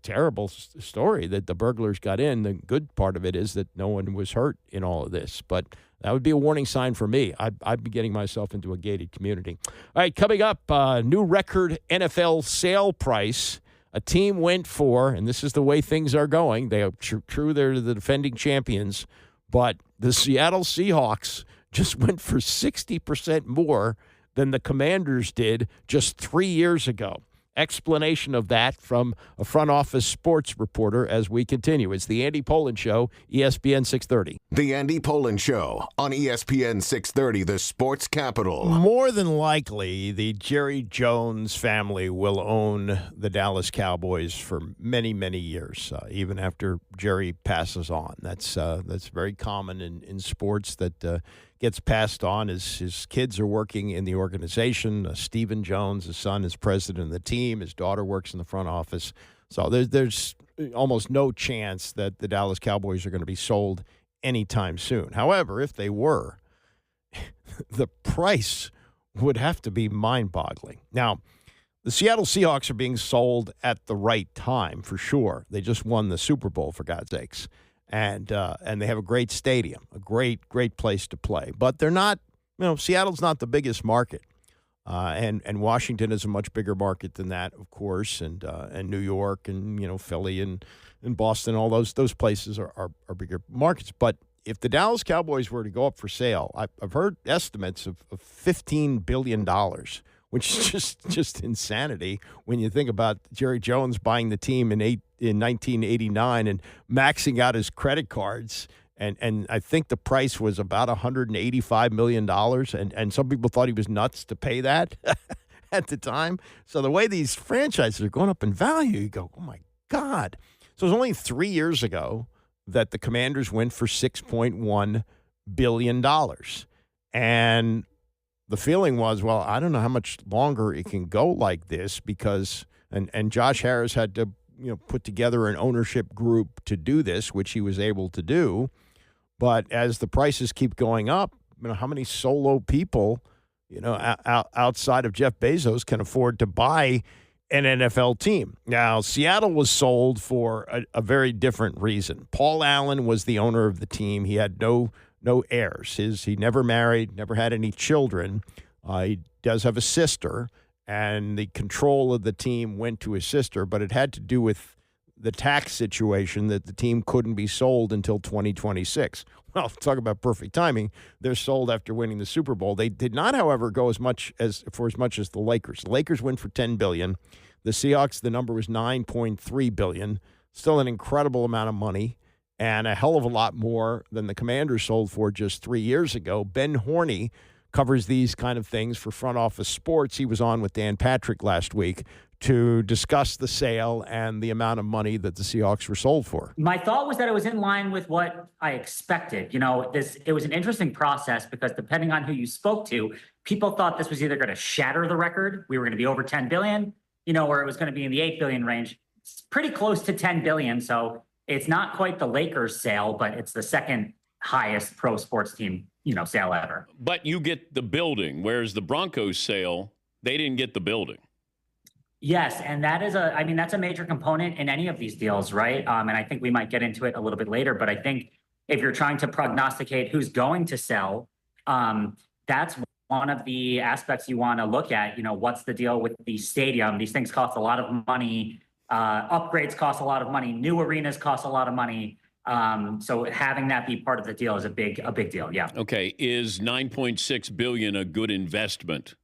terrible story that the burglars got in. The good part of it is that no one was hurt in all of this, but that would be a warning sign for me. I'd be getting myself into a gated community. All right, coming up, new record NFL sale price. A team went for, and this is the way things are going, they are true, they're the defending champions, but the Seattle Seahawks just went for 60% more than the Commanders did just 3 years ago. Explanation of that from a front office sports reporter as we continue. It's the Andy Pollin Show, ESPN 630. The Andy Pollin Show on ESPN 630, the sports capital. More than likely, the Jerry Jones family will own the Dallas Cowboys for many, many years, even after Jerry passes on. That's very common in sports that gets passed on. His kids are working in the organization. Stephen Jones, his son, is president of the team. His daughter works in the front office. So there's almost no chance that the Dallas Cowboys are going to be sold anytime soon. However, if they were, the price would have to be mind-boggling. Now, the Seattle Seahawks are being sold at the right time, for sure. They just won the Super Bowl, for God's sakes. And they have a great stadium, a great place to play. But they're not, Seattle's not the biggest market. And Washington is a much bigger market than that, of course, and New York and, Philly and Boston, all those places are bigger markets. But if the Dallas Cowboys were to go up for sale, I've heard estimates of $15 billion, which is just insanity when you think about Jerry Jones buying the team in 1989 and maxing out his credit cards. And I think the price was about $185 million. And some people thought he was nuts to pay that at the time. So the way these franchises are going up in value, you go, oh, my God. So it was only 3 years ago that the Commanders went for $6.1 billion. And the feeling was, well, I don't know how much longer it can go like this because and Josh Harris had to put together an ownership group to do this, which he was able to do. But as the prices keep going up, how many solo people, outside of Jeff Bezos can afford to buy an NFL team? Now, Seattle was sold for a very different reason. Paul Allen was the owner of the team. He had no heirs. He never married, never had any children. He does have a sister, and the control of the team went to his sister, but it had to do with the tax situation that the team couldn't be sold until 2026. Well, talk about perfect timing. They're sold after winning the Super Bowl. They did not, however, go as much as the Lakers. The Lakers went for $10 billion. The Seahawks, the number was $9.3 billion. Still an incredible amount of money. and a hell of a lot more than the Commanders sold for just 3 years ago. Ben Horney covers these kind of things for Front Office Sports. He was on with Dan Patrick last week to discuss the sale and the amount of money that the Seahawks were sold for. My thought was that it was in line with what I expected. You know, it was an interesting process because depending on who you spoke to, people thought this was either going to shatter the record, we were going to be over 10 billion, you know, or it was going to be in the 8 billion range. It's pretty close to 10 billion. So it's not quite the Lakers sale, but it's the second highest pro sports team, you know, sale ever. But you get the building, whereas the Broncos sale, they didn't get the building. Yes, and that's a major component in any of these deals, right? And I think we might get into it a little bit later, but I think if you're trying to prognosticate who's going to sell, that's one of the aspects you want to look at. You know, what's the deal with the stadium? These things cost a lot of money. Upgrades cost a lot of money. New arenas cost a lot of money. So having that be part of the deal is a big deal. Yeah. Okay. Is $9.6 billion a good investment?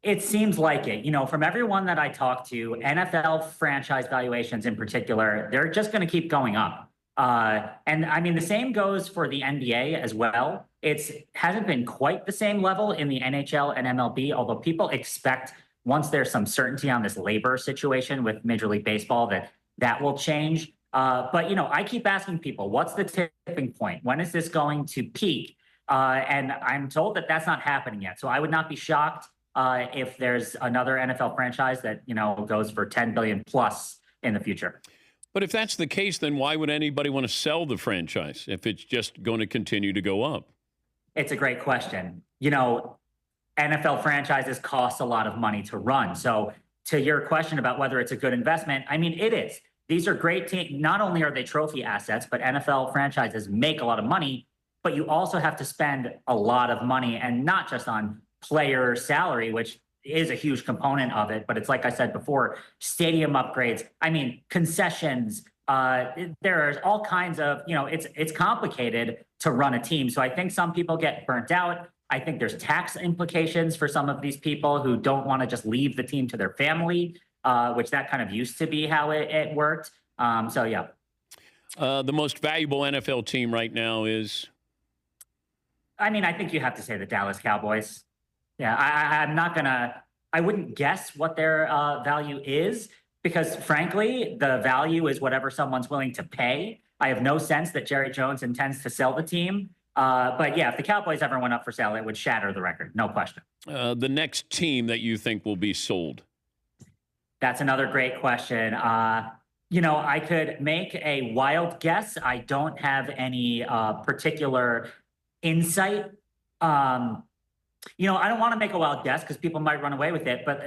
It seems like it. You know, from everyone that I talk to, NFL franchise valuations in particular, they're just going to keep going up. And I mean, the same goes for the NBA as well. It hasn't been quite the same level in the NHL and MLB, although people expect once there's some certainty on this labor situation with Major League Baseball that will change. But, you know, I keep asking people, what's the tipping point? When is this going to peak? And I'm told that that's not happening yet. So I would not be shocked if there's another NFL franchise that, you know, goes for 10 billion plus in the future. But if that's the case, then why would anybody want to sell the franchise if it's just going to continue to go up? It's a great question. You know, NFL franchises cost a lot of money to run. So to your question about whether it's a good investment, I mean, it is. These are great teams. Not only are they trophy assets, but NFL franchises make a lot of money, but you also have to spend a lot of money, and not just on player salary, which is a huge component of it. But it's like I said before, stadium upgrades. I mean, concessions. There's all kinds of, you know, it's complicated to run a team. So I think some people get burnt out. I think there's tax implications for some of these people who don't want to just leave the team to their family, which that kind of used to be how it worked. So, yeah. The most valuable NFL team right now is? I mean, I think you have to say the Dallas Cowboys. Yeah, I wouldn't guess what their value is because, frankly, the value is whatever someone's willing to pay. I have no sense that Jerry Jones intends to sell the team. But, yeah, if the Cowboys ever went up for sale, it would shatter the record. No question. The next team that you think will be sold? That's another great question. You know, I could make a wild guess. I don't have any particular insight. You know, I don't want to make a wild guess because people might run away with it, but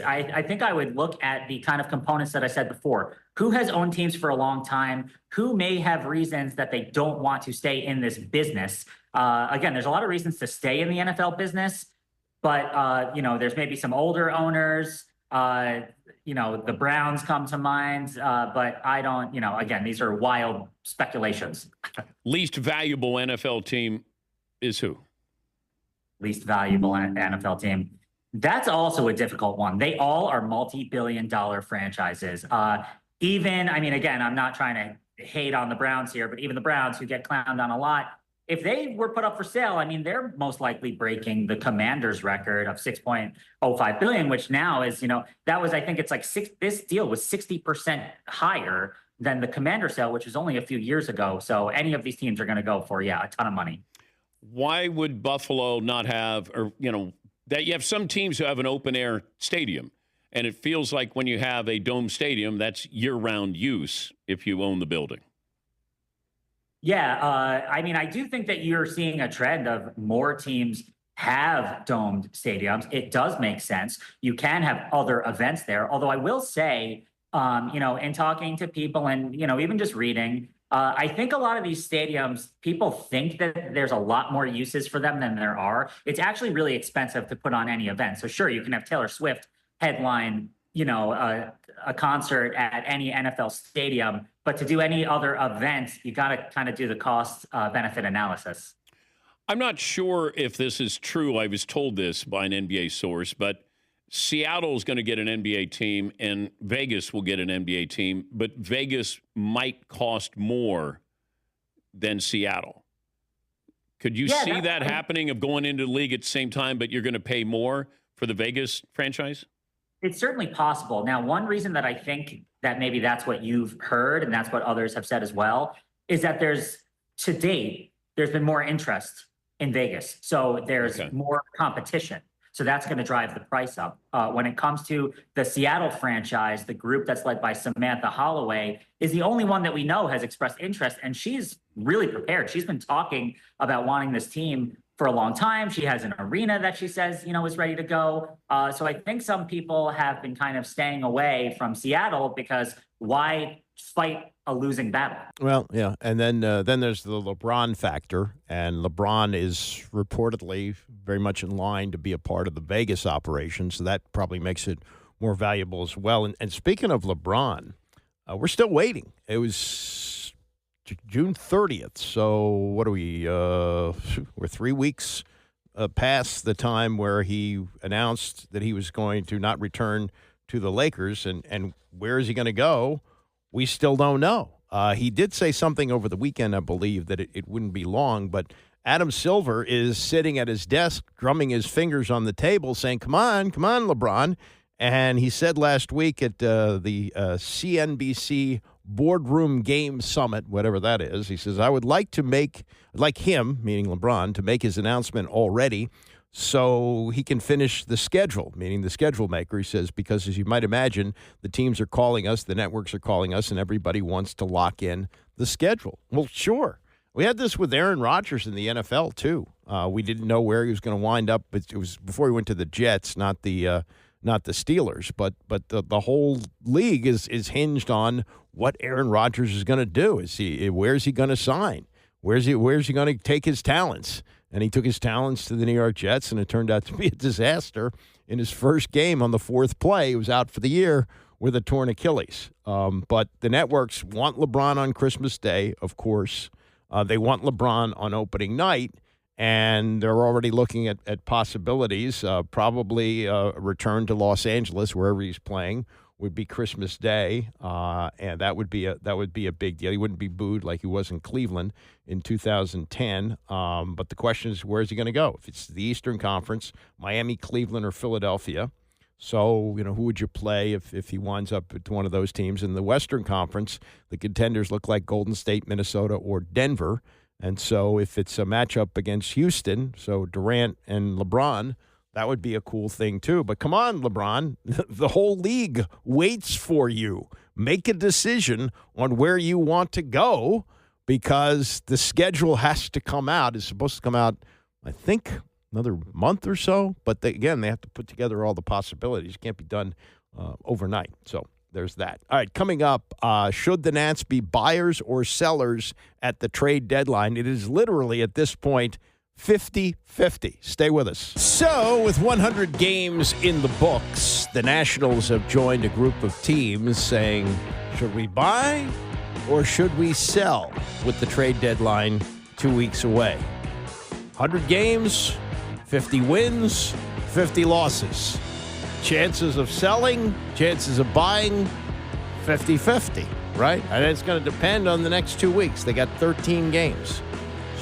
I think I would look at the kind of components that I said before. Who has owned teams for a long time? Who may have reasons that they don't want to stay in this business? Again, there's a lot of reasons to stay in the NFL business, but, you know, there's maybe some older owners. You know, the Browns come to mind, but I don't, you know, again, these are wild speculations. Least valuable NFL team is who? Least valuable NFL team. That's also a difficult one. They all are multi-billion-dollar franchises. Even, I mean, again, I'm not trying to hate on the Browns here, but even the Browns, who get clowned on a lot, if they were put up for sale, I mean, they're most likely breaking the Commanders record of $6.05 billion, which now is, you know, that was, I think it's like this deal was 60% higher than the Commander sale, which was only a few years ago. So any of these teams are going to go for, yeah, a ton of money. Why would Buffalo not have, or, you know, that you have some teams who have an open air stadium, and it feels like when you have a dome stadium, that's year-round use if you own the building. Yeah, I mean, I do think that you're seeing a trend of more teams have domed stadiums. It does make sense. You can have other events there. Although I will say, you know, in talking to people and, you know, even just reading, I think a lot of these stadiums, people think that there's a lot more uses for them than there are. It's actually really expensive to put on any event. So sure, you can have Taylor Swift headline, you know, a concert at any NFL stadium, but to do any other event, you got to kind of do the cost benefit analysis. I'm not sure if this is true. I was told this by an NBA source, but Seattle's going to get an NBA team and Vegas will get an NBA team, but Vegas might cost more than Seattle. Could you see that happening of going into the league at the same time, but you're going to pay more for the Vegas franchise? It's certainly possible. Now, one reason that I think that maybe that's what you've heard and that's what others have said as well is that to date, there's been more interest in Vegas. So there's more competition. So that's going to drive the price up. When it comes to the Seattle franchise, the group that's led by Samantha Holloway is the only one that we know has expressed interest, and she's really prepared. She's been talking about wanting this team for a long time. She has an arena that she says, is ready to go. So I think some people have been kind of staying away from Seattle because why fight a losing battle? Well, yeah, and then there's the LeBron factor, and LeBron is reportedly very much in line to be a part of the Vegas operation, so that probably makes it more valuable as well. And speaking of LeBron, we're still waiting. It was June 30th, so what are we? We're 3 weeks past the time where he announced that he was going to not return to the Lakers, and where is he going to go? We still don't know. He did say something over the weekend, I believe, that it wouldn't be long, but Adam Silver is sitting at his desk, drumming his fingers on the table, saying, come on, LeBron. And he said last week at the CNBC Boardroom Game Summit, whatever that is, he says, I'd like him, meaning LeBron, to make his announcement already so he can finish the schedule, meaning the schedule maker. He says, because as you might imagine, the teams are calling us, the networks are calling us, and everybody wants to lock in the schedule. Well, sure. We had this with Aaron Rodgers in the NFL, too. We didn't know where he was going to wind up. It was before he went to the Jets, not the Steelers. But the whole league is hinged on what Aaron Rodgers is going to do. Where's he going to sign? Where's he going to take his talents? And he took his talents to the New York Jets, and it turned out to be a disaster. In his first game on the fourth play, he was out for the year with a torn Achilles. But the networks want LeBron on Christmas Day, of course. They want LeBron on opening night, and they're already looking at possibilities. Probably a return to Los Angeles, wherever he's playing, would be Christmas Day, and that would be a big deal. He wouldn't be booed like he was in Cleveland in 2010. But the question is, where is he going to go? If it's the Eastern Conference, Miami, Cleveland, or Philadelphia. So, who would you play if he winds up at one of those teams? In the Western Conference, the contenders look like Golden State, Minnesota, or Denver. And so if it's a matchup against Houston, so Durant and LeBron, that would be a cool thing, too. But come on, LeBron. The whole league waits for you. Make a decision on where you want to go because the schedule has to come out. It's supposed to come out, I think, another month or so. But, they have to put together all the possibilities. It can't be done overnight. So there's that. All right, coming up, should the Nats be buyers or sellers at the trade deadline? It is literally, at this point, 50-50. Stay with us. So, with 100 games in the books, the Nationals have joined a group of teams saying, should we buy or should we sell with the trade deadline 2 weeks away? 100 games, 50 wins, 50 losses. Chances of selling, chances of buying, 50-50, right? And it's going to depend on the next 2 weeks. They got 13 games.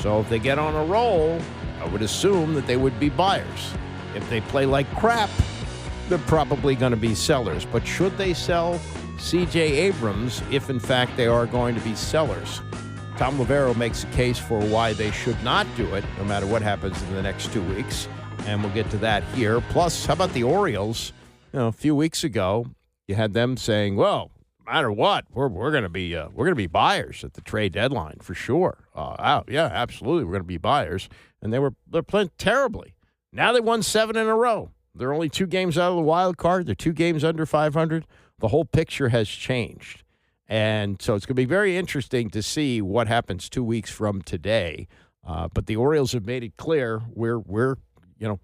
So if they get on a roll, I would assume that they would be buyers. If they play like crap, they're probably going to be sellers. But should they sell C.J. Abrams if, in fact, they are going to be sellers? Tom Loverro makes a case for why they should not do it, no matter what happens in the next 2 weeks. And we'll get to that here. Plus, how about the Orioles? A few weeks ago, you had them saying, well, no matter what, we're going to be buyers at the trade deadline for sure. Yeah, absolutely, we're going to be buyers, and they're playing terribly. Now they won 7 in a row. They're only 2 games out of the wild card. They're 2 games under 500. The whole picture has changed, and so it's going to be very interesting to see what happens 2 weeks from today. But the Orioles have made it clear we're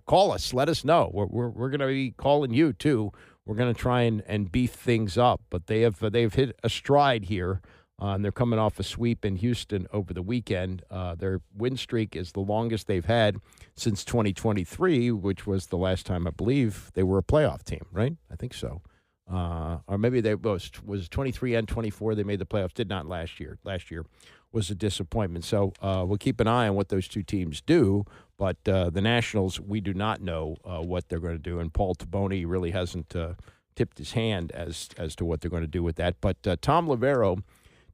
call us, let us know. We're going to be calling you too. We're going to try and beef things up, but they've hit a stride here And they're coming off a sweep in Houston over the weekend. Their win streak is the longest they've had since 2023, which was the last time I believe they were a playoff team, right? I think so. Or maybe they was 23 and 24. They made the playoffs. Did not last year. Last year was a disappointment. So we'll keep an eye on what those two teams do. But the Nationals, we do not know what they're going to do. And Paul Taboni really hasn't tipped his hand as to what they're going to do with that. But Tom Loverro,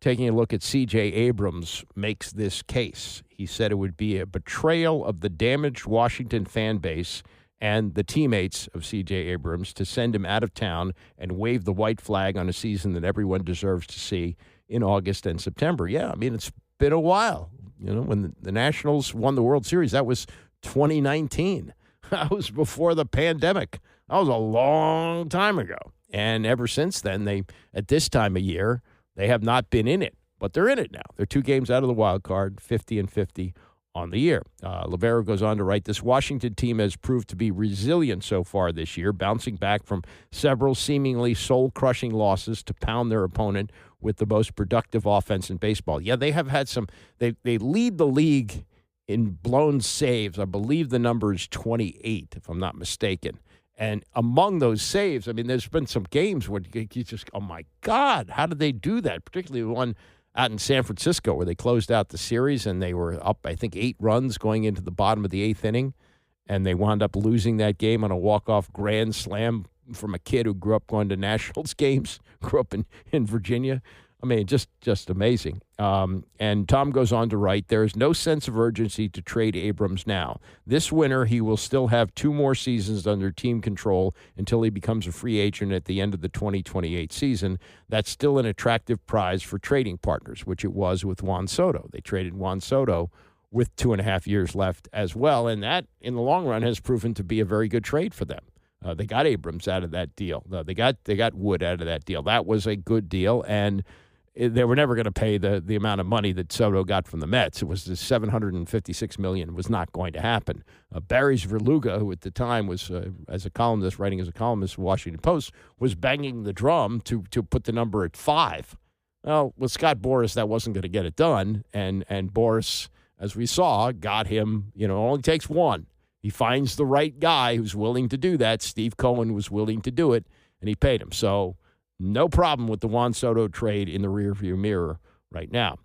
taking a look at C.J. Abrams, makes this case. He said it would be a betrayal of the damaged Washington fan base and the teammates of C.J. Abrams to send him out of town and wave the white flag on a season that everyone deserves to see in August and September. Yeah, I mean, it's been a while. You know, when the Nationals won the World Series, that was 2019. That was before the pandemic. That was a long time ago. And ever since then, at this time of year, they have not been in it. But they're in it now. They're 2 games out of the wild card, 50-50 on the year. Loverro goes on to write, this Washington team has proved to be resilient so far this year, bouncing back from several seemingly soul-crushing losses to pound their opponent with the most productive offense in baseball. Yeah, they have had some – they lead the league in blown saves. I believe the number is 28, if I'm not mistaken. And among those saves, I mean, there's been some games where you just, oh, my God, how did they do that? Particularly the one out in San Francisco where they closed out the series and they were up, I think, 8 runs going into the bottom of the 8th inning. And they wound up losing that game on a walk-off grand slam from a kid who grew up going to Nationals games, grew up in Virginia. I mean, just amazing. And Tom goes on to write, there is no sense of urgency to trade Abrams now. This winter, he will still have 2 more seasons under team control until he becomes a free agent at the end of the 2028 season. That's still an attractive prize for trading partners, which it was with Juan Soto. They traded Juan Soto with 2.5 years left as well, and that, in the long run, has proven to be a very good trade for them. They got Abrams out of that deal. They got Wood out of that deal. That was a good deal, and they were never going to pay the amount of money that Soto got from the Mets. It was the $756 million was not going to happen. Barry Verluga, who at the time was writing as a columnist for Washington Post, was banging the drum to put the number at 5. Well, with Scott Boras, that wasn't going to get it done, and Boras, as we saw, got him. You know, it only takes one. He finds the right guy who's willing to do that. Steve Cohen was willing to do it, and he paid him. So no problem with the Juan Soto trade in the rearview mirror right now.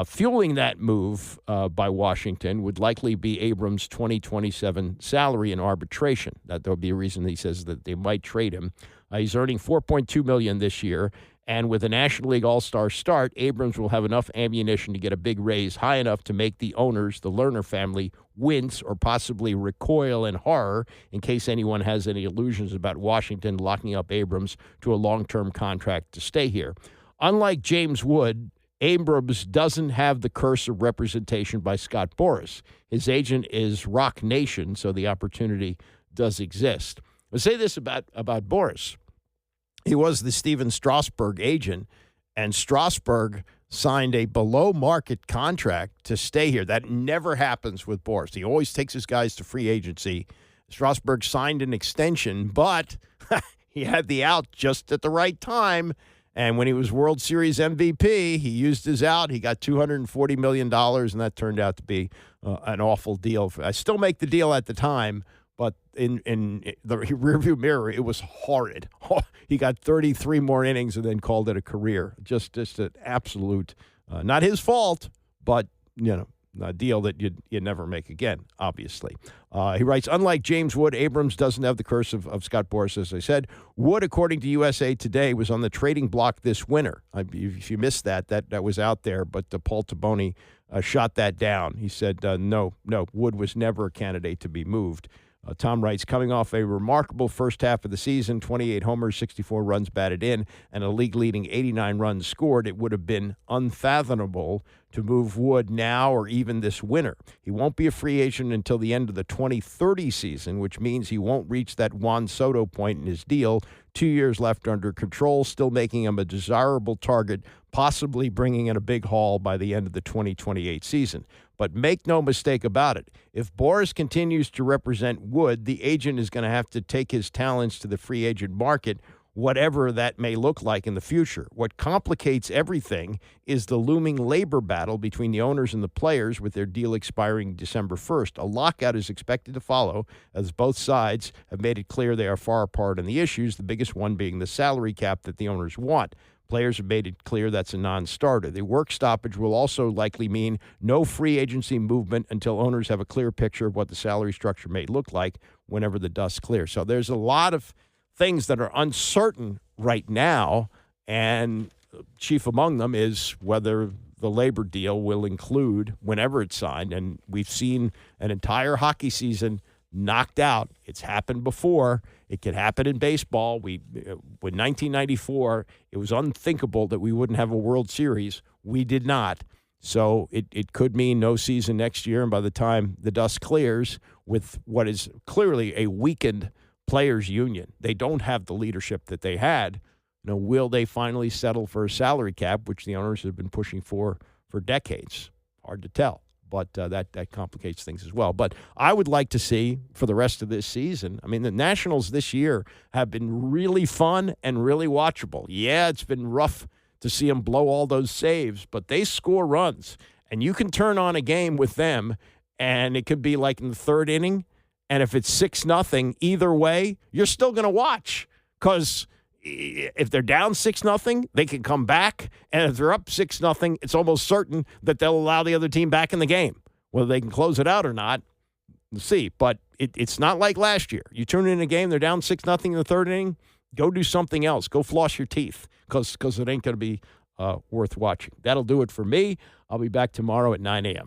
Fueling that move by Washington would likely be Abrams' 2027 salary in arbitration. That would be a reason he says that they might trade him. He's earning $4.2 million this year, and with a National League All-Star start, Abrams will have enough ammunition to get a big raise high enough to make the owners, the Lerner family, wince or possibly recoil in horror in case anyone has any illusions about Washington locking up Abrams to a long-term contract to stay here. Unlike James Wood, Abrams doesn't have the curse of representation by Scott Boras. His agent is Rock Nation, so the opportunity does exist. I'll say this about Boras. He was the Steven Strasburg agent, and Strasburg signed a below-market contract to stay here. That never happens with Boras. He always takes his guys to free agency. Strasburg signed an extension, but he had the out just at the right time. And when he was World Series MVP, he used his out. He got $240 million, and that turned out to be an awful deal. I still make the deal at the time, but in the rearview mirror, it was horrid. He got 33 more innings and then called it a career. Just an absolute, not his fault, but, you know, a deal that you'd never make again, obviously. He writes, unlike James Wood, Abrams doesn't have the curse of Scott Boras, as I said. Wood, according to USA Today, was on the trading block this winter. If you missed that was out there, but Paul Taboni shot that down. He said, no, Wood was never a candidate to be moved. Tom writes, coming off a remarkable first half of the season, 28 homers, 64 runs batted in, and a league-leading 89 runs scored, it would have been unfathomable to move Wood now or even this winter. He won't be a free agent until the end of the 2030 season, which means he won't reach that Juan Soto point in his deal. 2 years left under control, still making him a desirable target, possibly bringing in a big haul by the end of the 2028 season. But make no mistake about it, if Boras continues to represent Wood, the agent is going to have to take his talents to the free agent market, whatever that may look like in the future. What complicates everything is the looming labor battle between the owners and the players with their deal expiring December 1st. A lockout is expected to follow as both sides have made it clear they are far apart on the issues, the biggest one being the salary cap that the owners want. Players have made it clear that's a non-starter. The work stoppage will also likely mean no free agency movement until owners have a clear picture of what the salary structure may look like whenever the dust clears. So there's a lot of things that are uncertain right now, and chief among them is whether the labor deal will include whenever it's signed. And we've seen an entire hockey season knocked out. It's happened before. It could happen in baseball. When 1994, it was unthinkable that we wouldn't have a World Series. We did not. So it could mean no season next year, and by the time the dust clears with what is clearly a weakened players union, they don't have the leadership that they had. Will they finally settle for a salary cap, which the owners have been pushing for decades? Hard to tell, but that complicates things as well. But I would like to see for the rest of this season, I mean, the Nationals this year have been really fun and really watchable. Yeah, it's been rough to see them blow all those saves, but they score runs, and you can turn on a game with them, and it could be like in the third inning, and if it's 6-0, either way, you're still going to watch, because if they're down 6-0, they can come back, and if they're up 6-0, it's almost certain that they'll allow the other team back in the game. Whether they can close it out or not, we'll see. But it's not like last year. You turn in a game, they're down 6-0 in the third inning, go do something else. Go floss your teeth, because it ain't going to be worth watching. That'll do it for me. I'll be back tomorrow at 9 a.m.